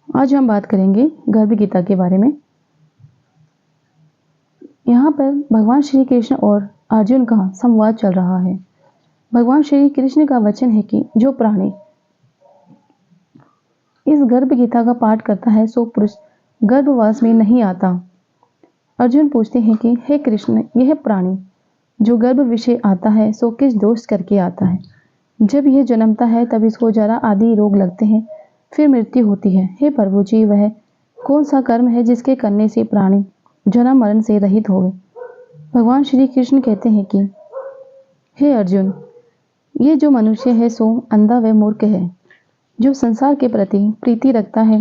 आज हम बात करेंगे गर्भ गीता के बारे में। यहाँ पर भगवान श्री कृष्ण और अर्जुन का संवाद चल रहा है। भगवान श्री कृष्ण का वचन है कि जो प्राणी इस गर्भ गीता का पाठ करता है सो पुरुष गर्भवास में नहीं आता। अर्जुन पूछते हैं कि हे कृष्ण, यह प्राणी जो गर्भ विषय आता है सो किस दोष करके आता है? जब यह जन्मता है तब इसको जरा आदि रोग लगते हैं, फिर मृत्यु होती है। हे प्रभु जी, वह कौन सा कर्म है जिसके करने से प्राणी जन्म मरण से रहित होवे? भगवान श्री कृष्ण कहते हैं कि हे अर्जुन, ये जो मनुष्य है सो अंधा व मूर्ख है, जो संसार के प्रति प्रीति रखता है।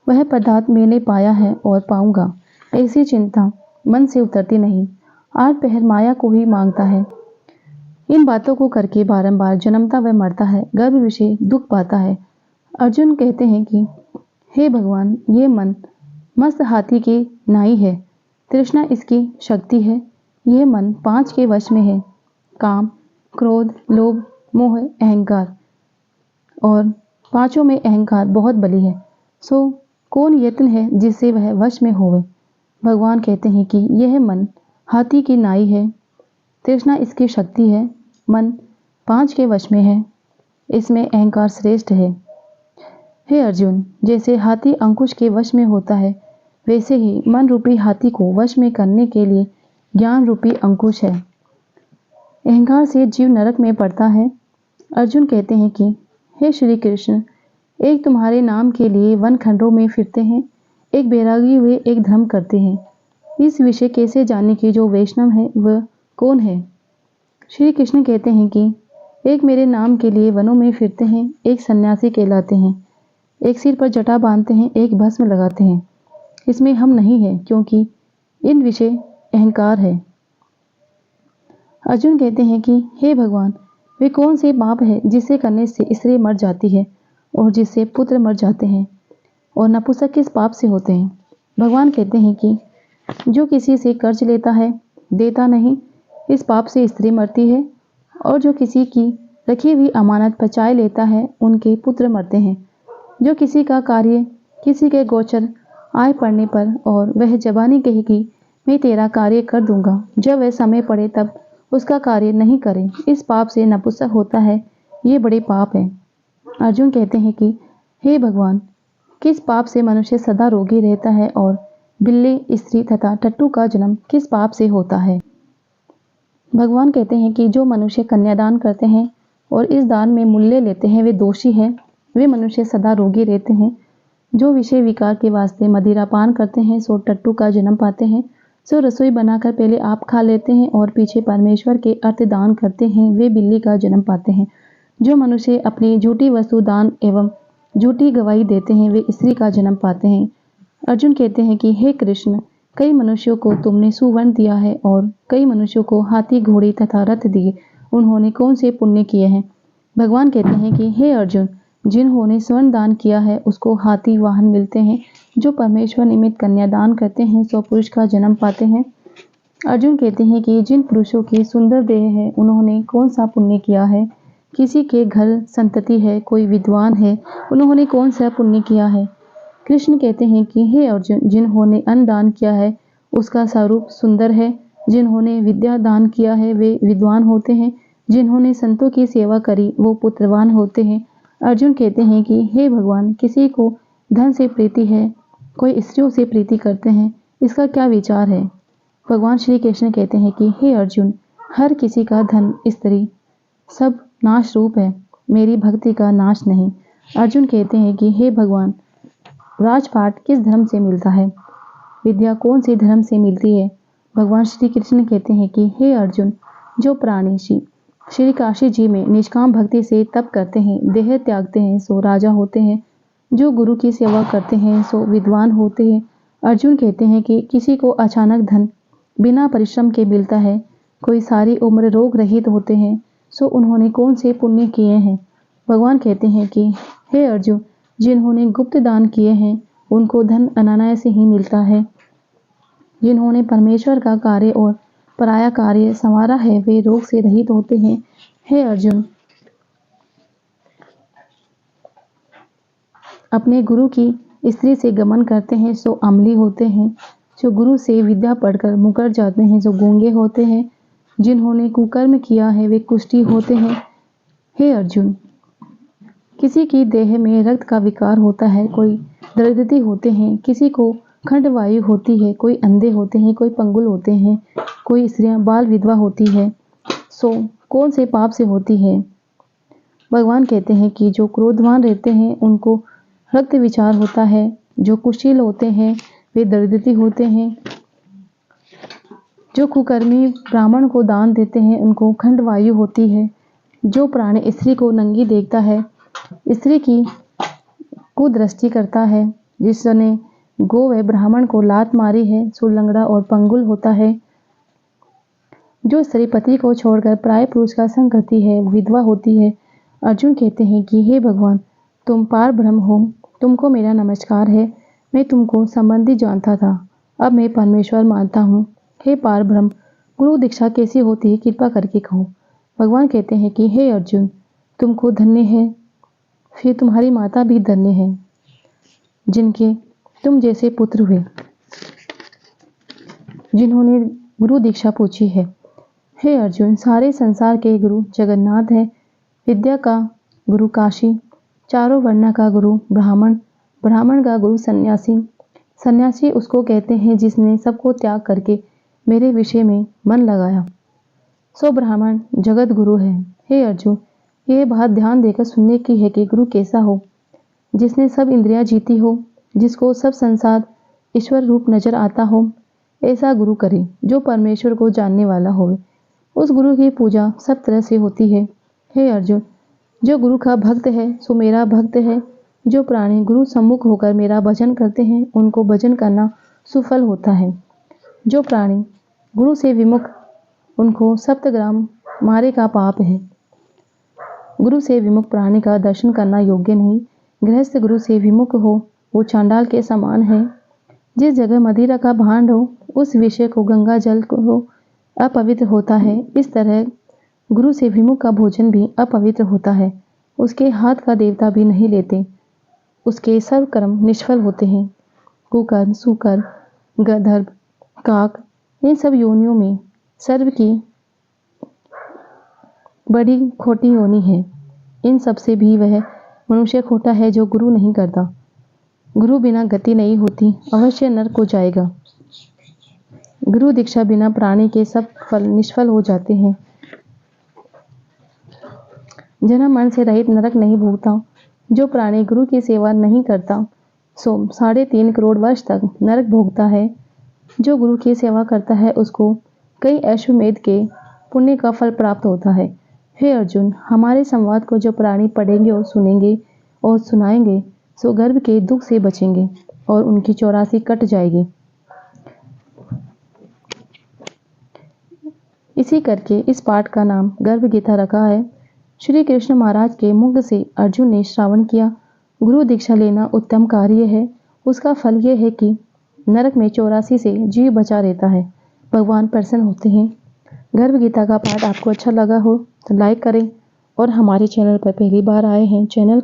वह पदार्थ मैंने पाया है और पाऊंगा, ऐसी चिंता मन से उतरती नहीं। आठ पहर माया को ही मांगता है। इन बातों को करके बारंबार जन्मता व मरता है, गर्भ विषय दुख पाता है। अर्जुन कहते हैं कि हे भगवान, ये मन मस्त हाथी की नाई है, तृष्णा इसकी शक्ति है। यह मन 5 के वश में है, काम, क्रोध, लोभ, मोह, अहंकार, और पांचों में अहंकार बहुत बली है। सो कौन यत्न है जिससे वह वश में होवे? भगवान कहते हैं कि यह मन हाथी की नाई है, तृष्णा इसकी शक्ति है, मन 5 के वश में है, इसमें अहंकार श्रेष्ठ है। हे अर्जुन, जैसे हाथी अंकुश के वश में होता है, वैसे ही मन रूपी हाथी को वश में करने के लिए ज्ञान रूपी अंकुश है। अहंकार से जीव नरक में पड़ता है। अर्जुन कहते हैं कि हे श्री कृष्ण, एक तुम्हारे नाम के लिए वन खंडों में फिरते हैं, एक बैरागी हुए एक धर्म करते हैं। इस विषय कैसे जानने की जो वैष्णव है वह कौन है? श्री कृष्ण कहते हैं कि एक मेरे नाम के लिए वनों में फिरते हैं, एक सन्यासी कहलाते हैं, एक सिर पर जटा बांधते हैं, एक भस्म लगाते हैं। इसमें हम नहीं है, क्योंकि इन विषय अहंकार है। अर्जुन कहते हैं कि हे भगवान, वे कौन से पाप है जिसे करने से स्त्री मर जाती है और जिससे पुत्र मर जाते हैं, और नपुंसक किस पाप से होते हैं? भगवान कहते हैं कि जो किसी से कर्ज लेता है, देता नहीं, इस पाप से स्त्री मरती है, और जो किसी की रखी हुई अमानत पचाए लेता है, उनके पुत्र मरते हैं। जो किसी का कार्य किसी के गोचर आय पड़ने पर और वह जबानी कहेगी मैं तेरा कार्य कर दूंगा, जब वह समय पड़े तब उसका कार्य नहीं करे, इस पाप से नपुंसक होता है। ये बड़े पाप है। अर्जुन कहते हैं कि हे भगवान, किस पाप से मनुष्य सदा रोगी रहता है और बिल्ली, स्त्री तथा टट्टू का जन्म किस पाप से होता है? भगवान कहते हैं कि जो मनुष्य कन्यादान करते हैं और इस दान में मूल्य लेते हैं वे दोषी हैं, वे मनुष्य सदा रोगी रहते हैं। जो विषय विकार के वास्ते मदिरा पान करते हैं सो टट्टू का जन्म पाते हैं। सो रसोई बनाकर पहले आप खा लेते हैं और पीछे परमेश्वर के अर्थ दान करते हैं, वे बिल्ली का जन्म पाते हैं। जो मनुष्य अपनी झूठी वस्तु दान एवं झूठी गवाही देते हैं, वे स्त्री का जन्म पाते हैं। अर्जुन कहते हैं कि हे कृष्ण, कई मनुष्यों को तुमने सुवर्ण दिया है और कई मनुष्यों को हाथी, घोड़े तथा रथ दिए, उन्होंने कौन से पुण्य किए हैं? भगवान कहते हैं कि हे अर्जुन, जिन्होंने स्वर्ण दान किया है उसको हाथी वाहन मिलते हैं। जो परमेश्वर निमित्त कन्यादान करते हैं सो पुरुष का जन्म पाते हैं। अर्जुन कहते हैं कि जिन पुरुषों की सुंदर देह है, उन्होंने कौन सा पुण्य किया है? किसी के घर संतति है, कोई विद्वान है, उन्होंने कौन सा पुण्य किया है? कृष्ण कहते हैं कि हे अर्जुन, जिन्होंने अन्न दान किया है उसका स्वरूप सुंदर है, जिन्होंने विद्या दान किया है वे विद्वान होते हैं, जिन्होंने संतों की सेवा करी वो पुत्रवान होते हैं। अर्जुन कहते हैं कि हे भगवान, किसी को धन से प्रीति है, कोई स्त्रियों से प्रीति करते हैं, इसका क्या विचार है? भगवान श्री कृष्ण कहते हैं कि हे अर्जुन, हर किसी का धन, स्त्री सब नाश रूप है, मेरी भक्ति का नाश नहीं। अर्जुन कहते हैं कि हे भगवान, राजपाट किस धर्म से मिलता है? विद्या कौन से धर्म से मिलती है? भगवान श्री कृष्ण कहते हैं कि हे अर्जुन, जो प्राणी श्री काशी जी में निष्काम भक्ति से तप करते हैं, देह त्यागते हैं सो राजा होते हैं। जो गुरु की सेवा करते हैं सो विद्वान होते हैं। अर्जुन कहते हैं कि किसी को अचानक धन बिना परिश्रम के मिलता है, कोई सारी उम्र रोग रहित होते हैं, सो उन्होंने कौन से पुण्य किए हैं? भगवान कहते हैं कि हे अर्जुन, जिन्होंने गुप्त दान किए हैं उनको धन अनायास ही मिलता है। जिन्होंने परमेश्वर का कार्य और पराया कार्य संवारा है वे रोग से रहित होते हैं। हे अर्जुन, अपने गुरु की स्त्री से गमन करते हैं सो अमली होते हैं, जो गुरु से विद्या पढ़कर मुकर जाते हैं सो गूंगे होते हैं, जिन्होंने कुकर्म किया है वे कुष्ठी होते हैं। हे अर्जुन, किसी की देह में रक्त का विकार होता है, कोई दरिद्रता होते हैं, किसी को खंडवायु होती है, कोई अंधे होते हैं, कोई पंगुल होते हैं, कोई स्त्रियां बाल विधवा होती है, सो कौन से पाप से होती है? भगवान कहते हैं कि जो क्रोधवान रहते हैं उनको रक्त विचार होता है, जो कुशील होते हैं वे दरिद्रता होते हैं, जो कुकर्मी ब्राह्मण को दान देते हैं उनको खंडवायु होती है, जो प्राणी स्त्री को नंगी देखता है, स्त्री की कुदृष्टि करता है, जिसने गो व ब्राह्मण को लात मारी है सो लंगड़ा और पंगुल होता है, जो स्त्री पति को छोड़कर प्राय पुरुष का संग करती है विधवा होती है। अर्जुन कहते हैं कि हे भगवान, तुम पार ब्रह्म हो, तुमको मेरा नमस्कार है। मैं तुमको संबंधी जानता था, अब मैं परमेश्वर मानता हूँ। हे पार ब्रह्म, गुरु दीक्षा कैसी होती है, कृपा करके कहो। भगवान कहते हैं कि हे अर्जुन, तुमको धन्य है, फिर तुम्हारी माता भी धन्य है, जिनके तुम जैसे पुत्र हुए, जिन्होंने गुरु दीक्षा पूछी है। हे अर्जुन, सारे संसार के गुरु जगन्नाथ है, विद्या का गुरु काशी, चारों वर्ण का गुरु ब्राह्मण, ब्राह्मण का गुरु सन्यासी, सन्यासी उसको कहते हैं जिसने सबको त्याग करके मेरे विषय में मन लगाया, सो ब्राह्मण जगत गुरु है। हे अर्जुन, यह बात ध्यान देकर सुनने की है कि गुरु कैसा हो, जिसने सब इंद्रियां जीती हो, जिसको सब संसार ईश्वर रूप नजर आता हो, ऐसा गुरु करे जो परमेश्वर को जानने वाला हो। उस गुरु की पूजा सब तरह से होती है। हे अर्जुन, जो गुरु का भक्त है सो मेरा भक्त है। जो प्राणी गुरु सम्मुख होकर मेरा भजन करते हैं उनको भजन करना सुफल होता है। जो प्राणी गुरु से विमुख, उनको सप्तग्राम मारे का पाप है। गुरु से विमुख प्राणी का दर्शन करना योग्य नहीं। गृहस्थ गुरु से विमुख हो वो चांडाल के समान है। जिस जगह मदिरा का भांड हो उस विषय को गंगा जल को अपवित्र होता है। इस तरह गुरु से विमुख का भोजन भी अपवित्र होता है। उसके हाथ का देवता भी नहीं लेते, उसके सर्व कर्म निष्फल होते हैं। कुकर्म, सुकर्म, गंधर्व, काक, इन सब योनियों में सर्व की बड़ी खोटी होनी है। इन सब से भी वह मनुष्य खोटा है जो गुरु नहीं करता। गुरु बिना गति नहीं होती, अवश्य नरक को जाएगा। गुरु दीक्षा बिना प्राणी के सब फल निष्फल हो जाते हैं। जन्म मरण से रहित नरक नहीं भोगता। जो प्राणी गुरु की सेवा नहीं करता सो 3.5 करोड़ वर्ष तक नरक भोगता है। जो गुरु की सेवा करता है उसको कई अश्वमेध के पुण्य का फल प्राप्त होता है। हे अर्जुन, हमारे संवाद को जो प्राणी पढ़ेंगे और सुनेंगे और सुनाएंगे सो गर्भ के दुख से बचेंगे और उनकी 84 कट जाएगी। इसी करके इस पाठ का नाम गर्भ गीता रखा है। श्री कृष्ण महाराज के मुख से अर्जुन ने श्रावण किया। गुरु दीक्षा लेना उत्तम कार्य है। उसका फल यह है कि नरक में 84 से जीव बचा रहता है। भगवान प्रसन्न होते हैं। गर्भ गीता का पाठ आपको अच्छा लगा हो तो लाइक करें और हमारे चैनल पर पहली बार आए हैं चैनल